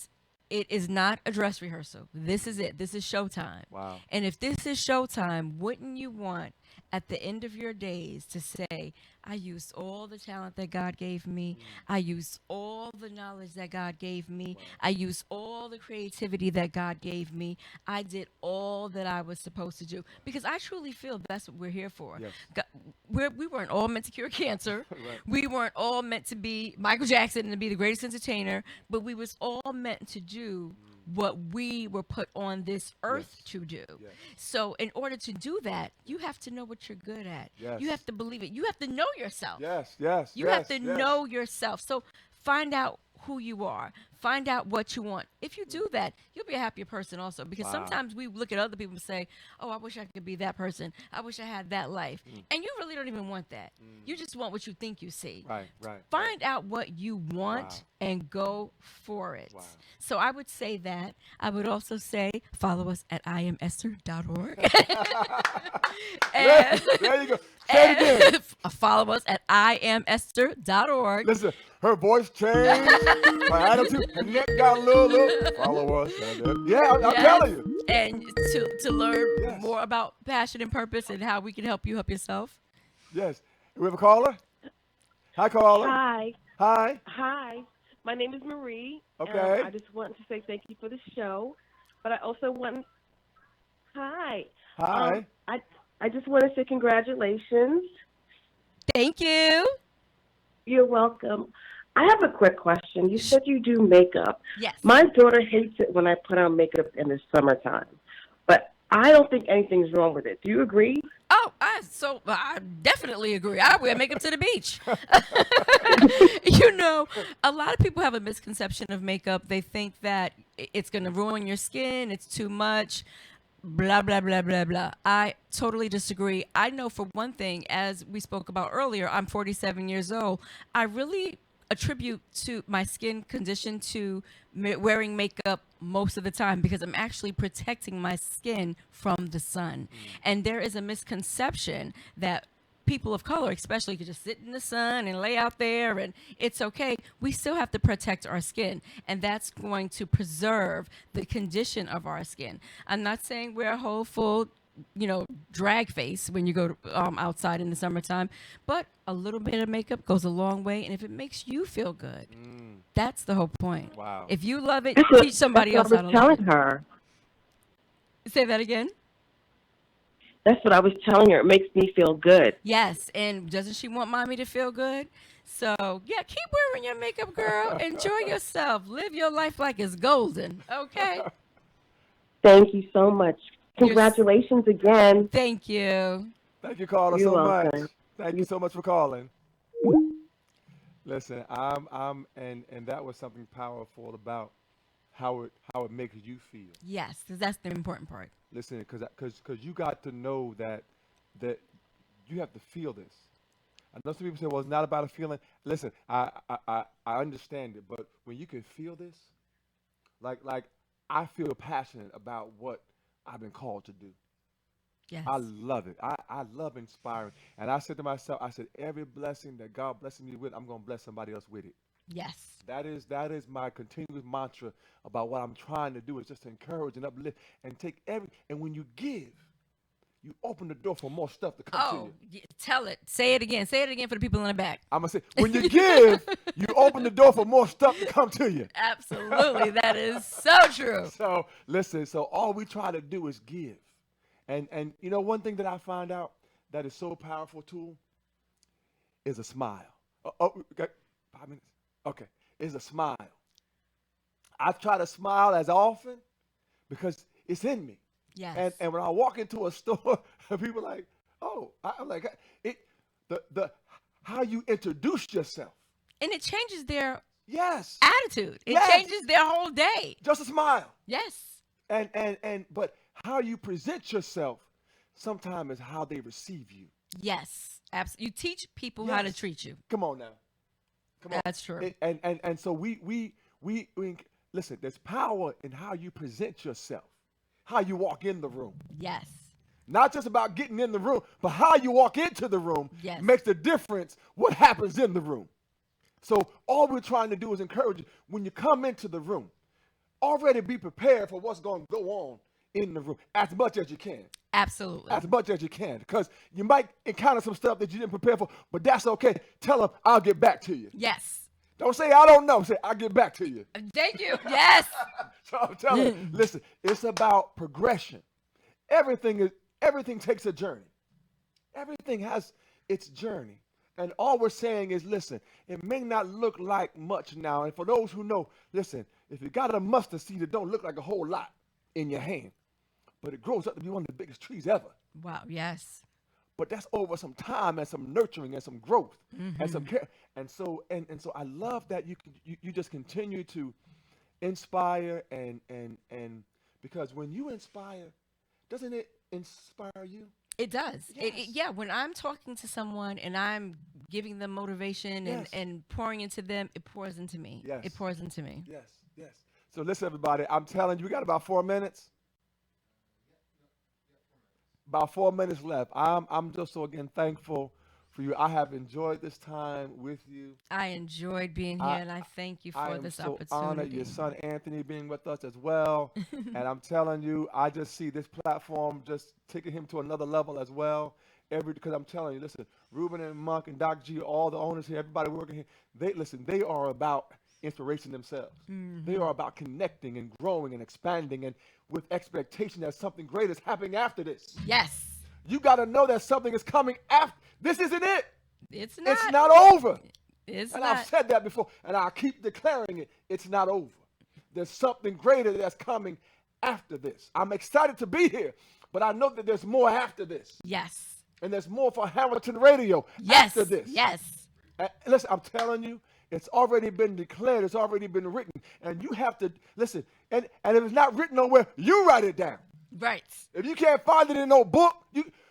it is not a dress rehearsal. This is it. This is showtime. Wow. And if this is showtime, wouldn't you want at the end of your days to say, I used all the talent that God gave me. I used all the knowledge that God gave me. I used all the creativity that God gave me. I did all that I was supposed to do. Because I truly feel that's what we're here for. Yes. We weren't all meant to cure cancer. Right. We weren't all meant to be Michael Jackson and to be the greatest entertainer. But we was all meant to do what we were put on this earth Yes. to do. Yes. So in order to do that, you have to know what you're good at. Yes. You have to believe it. You have to know yourself. Yes. You have to know yourself. So find out who you are. Find out what you want. If you do that, you'll be a happier person also. Because Wow. sometimes we look at other people and say, oh, I wish I could be that person. I wish I had that life. And you really don't even want that. You just want what you think you see. Right. Find out what you want Wow. and go for it. Wow. So I would say that. I would also say follow us at iamesther.org. Yeah, there you go. Say it again. Follow us at iamesther.org. Listen, her voice changed, my attitude, her neck got a little. Follow us. Yeah, I'm Yes. telling you. And to learn Yes. more about passion and purpose and how we can help you help yourself. Yes. We have a caller? Hi, caller. Hi. Hi. Hi. My name is Marie. Okay. I just want to say thank you for the show, but I also want. Hi. Hi. I just want to say congratulations. Thank you. You're welcome. I have a quick question. You said you do makeup. Yes. My daughter hates it when I put on makeup in the summertime, but I don't think anything's wrong with it. Do you agree? Oh, I definitely agree. I wear makeup to the beach. A lot of people have a misconception of makeup. They think that it's going to ruin your skin. It's too much. Blah blah blah blah blah. I totally disagree. I know for one thing, as we spoke about earlier, I'm 47 years old. I really attribute to my skin condition to wearing makeup most of the time because I'm actually protecting my skin from the sun. And there is a misconception that people of color especially could just sit in the sun and lay out there and it's okay. We still have to protect our skin, and that's going to preserve the condition of our skin. I'm not saying wear a whole full drag face when you go to, outside in the summertime, but a little bit of makeup goes a long way, and if it makes you feel good, that's the whole point. Wow. If you love it, That's what, teach somebody that's else what I how was to love telling her. it. Say that again. That's what I was telling her. It makes me feel good. Yes, and doesn't she want mommy to feel good? So, yeah, keep wearing your makeup, girl. Enjoy yourself. Live your life like it's golden, okay? Thank you so much. You're Congratulations again. Thank you. Thank you, caller, You're so much. welcome. Thank you so much for calling. Listen, and that was something powerful about how it makes you feel. Yes, 'cause that's the important part. Listen, because you got to know that you have to feel this. I know some people say, well, it's not about a feeling. Listen, I understand it, but when you can feel this, like I feel passionate about what I've been called to do. Yes. I love it. I love inspiring. And I said to myself, I said, every blessing that God blesses me with, I'm gonna bless somebody else with it. Yes. That is my continuous mantra about what I'm trying to do is just to encourage and uplift and take and when you give, you open the door for more stuff to come to Oh, you. tell it. Say it again. Say it again for the people in the back. I'm gonna say when you give, you open the door for more stuff to come to you. Absolutely. That is so true. So listen, so all we try to do is give. And one thing that I find out that is so powerful tool is a smile. Okay, 5 minutes. Okay, is a smile. I try to smile as often because it's in me. Yes. And when I walk into a store, people are like, oh, I'm like it. The how you introduce yourself. And it changes their Yes, attitude. It Yes. changes their whole day. just a smile. Yes. And but how you present yourself sometimes is how they receive you. Yes. Absolutely. You teach people how to Yes. treat you. Come on now. Come on. That's true. And so we listen, there's power in how you present yourself, how you walk in the room. Yes. Not just about getting in the room, but how you walk into the room Yes. makes the difference what happens in the room. So all we're trying to do is encourage you when you come into the room, already be prepared for what's going to go on in the room as much as you can. Absolutely. As much as you can, because you might encounter some stuff that you didn't prepare for, but that's okay. Tell them, I'll get back to you. Yes. Don't say, I don't know. Say, I'll get back to you. Thank you. Yes. So I'm telling you, listen, it's about progression. Everything takes a journey. Everything has its journey. And all we're saying is, listen, it may not look like much now. And for those who know, listen, if you got a mustard seed, it don't look like a whole lot in your hand. But it grows up to be one of the biggest trees ever. Wow. Yes. But that's over some time and some nurturing and some growth and some care. And so I love that you just continue to inspire and because when you inspire, doesn't it inspire you? It does. Yes. Yeah, when I'm talking to someone and I'm giving them motivation Yes. and pouring into them, it pours into me. Yes. It pours into me. Yes. So listen, everybody, I'm telling you, we got about 4 minutes. About 4 minutes left. I'm just so again thankful for you. I have enjoyed this time with you. I enjoyed being here, and I thank you I for am this so opportunity. honored your son Anthony being with us as well. And I'm telling you, I just see this platform just taking him to another level as well. Because I'm telling you, listen, Ruben and Monk and Doc G, all the owners here, everybody working here, they are about inspiration themselves. They are about connecting and growing and expanding and with expectation that something great is happening after this. Yes. You got to know that something is coming after. This isn't it. It's not. It's not over. It's And not. I've said that before, and I'll keep declaring it. It's not over. There's something greater that's coming after this. I'm excited to be here, but I know that there's more after this. Yes. And there's more for Hamilton Radio Yes. after this. Yes. And listen, I'm telling you, it's already been declared. It's already been written. And you have to, listen, and if it's not written nowhere, you write it down. Right. If you can't find it in no book,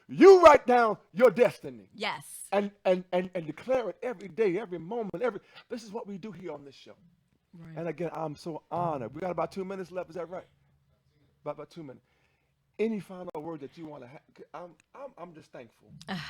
you write down your destiny. Yes. And declare it every day, every moment, this is what we do here on this show. Right. And again, I'm so honored. We got about 2 minutes left. Is that right? About 2 minutes. Any final word that you want to have? I'm just thankful.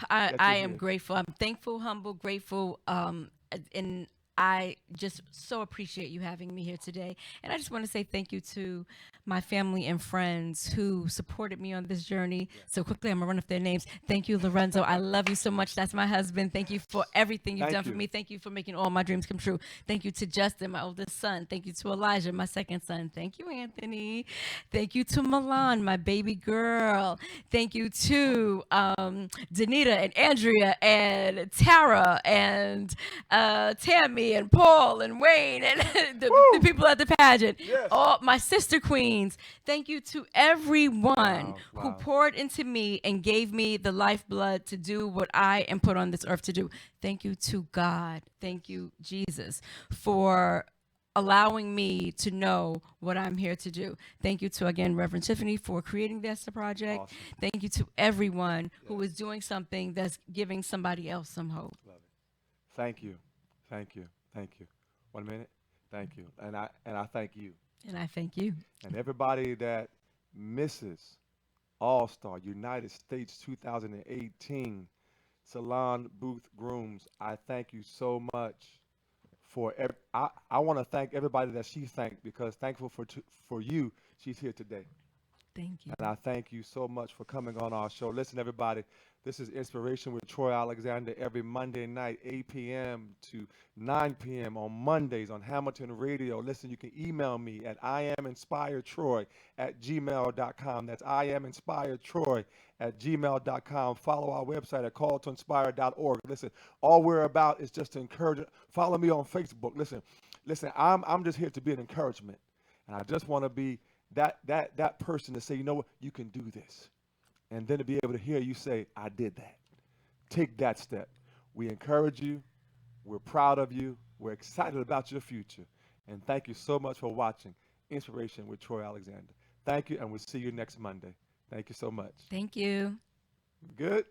I am grateful. I'm thankful, humble, grateful, and I just so appreciate you having me here today. And I just want to say thank you to my family and friends who supported me on this journey. So quickly, I'm going to run up their names. Thank you, Lorenzo. I love you so much. That's my husband. Thank you for everything you've done for me. Thank you for making all my dreams come true. Thank you to Justin, my oldest son. Thank you to Elijah, my second son. Thank you, Anthony. Thank you to Milan, my baby girl. Thank you to Danita and Andrea and Tara and Tammy and Paul and Wayne and the people at the pageant. Yes. All my sister queens. Thank you to everyone who poured into me and gave me the lifeblood to do what I am put on this earth to do. Thank you to God. Thank you, Jesus, for allowing me to know what I'm here to do. Thank you to, again, Reverend Tiffany for creating the Esther Project. Awesome. Thank you to everyone who is doing something that's giving somebody else some hope. Love it. Thank you. Thank you. Thank you. 1 minute. Thank you. And I thank you. And I thank you. And everybody that misses All-Star United States 2018 Salon Booth Grooms, I thank you so much for I want to thank everybody that she thanked, because thankful for you, she's here today. Thank you. And I thank you so much for coming on our show. Listen, everybody, this is Inspiration with Troy Alexander every Monday night, 8 p.m. to 9 p.m. on Mondays on Hamilton Radio. Listen, you can email me at iaminspiredtroy@gmail.com. That's iaminspiredtroy@gmail.com. Follow our website at calltoinspire.org. Listen, all we're about is just to encourage. Follow me on Facebook. Listen, I'm just here to be an encouragement. And I just want to be that person to say, you know what, you can do this. And then to be able to hear you say, I did that. Take that step. We encourage you. We're proud of you. We're excited about your future. And thank you so much for watching Inspiration with Troy Alexander. Thank you, and we'll see you next Monday. Thank you so much. Thank you. Good?